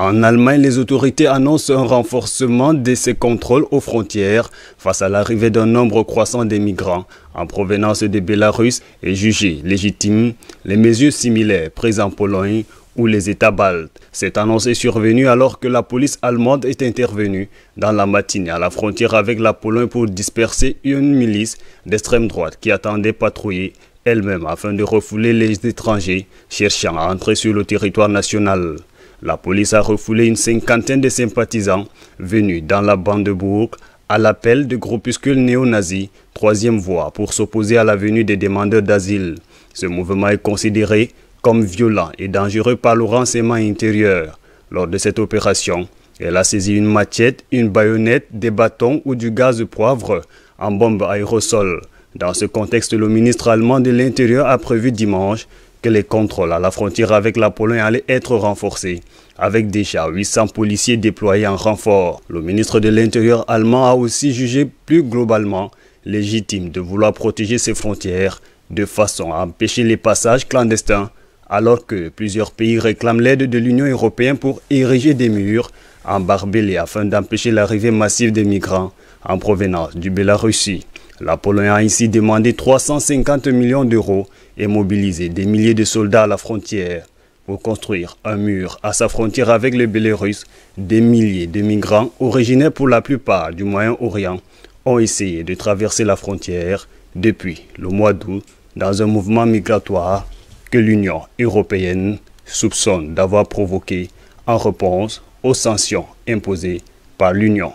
En Allemagne, les autorités annoncent un renforcement de ces contrôles aux frontières face à l'arrivée d'un nombre croissant de migrants en provenance de Bélarus et jugées légitimes les mesures similaires prises en Pologne ou les États baltes. Cette annonce est survenue alors que la police allemande est intervenue dans la matinée à la frontière avec la Pologne pour disperser une milice d'extrême droite qui attendait patrouiller elle-même afin de refouler les étrangers cherchant à entrer sur le territoire national. La police a refoulé une cinquantaine de sympathisants venus dans la Brandeburg à l'appel de groupuscules néo-nazis Troisième Voie pour s'opposer à la venue des demandeurs d'asile. Ce mouvement est considéré comme violent et dangereux par le renseignement intérieur. Lors de cette opération, elle a saisi une machette, une baïonnette, des bâtons ou du gaz de poivre en bombe aérosol. Dans ce contexte, le ministre allemand de l'Intérieur a prévu dimanche que les contrôles à la frontière avec la Pologne allaient être renforcés, avec déjà 800 policiers déployés en renfort. Le ministre de l'Intérieur allemand a aussi jugé plus globalement légitime de vouloir protéger ses frontières de façon à empêcher les passages clandestins, alors que plusieurs pays réclament l'aide de l'Union européenne pour ériger des murs en barbelés afin d'empêcher l'arrivée massive des migrants en provenance du Bélarussie. La Pologne a ainsi demandé 350 millions d'euros et mobilisé des milliers de soldats à la frontière pour construire un mur à sa frontière avec le Bélarus. Des milliers de migrants originaires pour la plupart du Moyen-Orient ont essayé de traverser la frontière depuis le mois d'août dans un mouvement migratoire que l'Union européenne soupçonne d'avoir provoqué en réponse aux sanctions imposées par l'Union.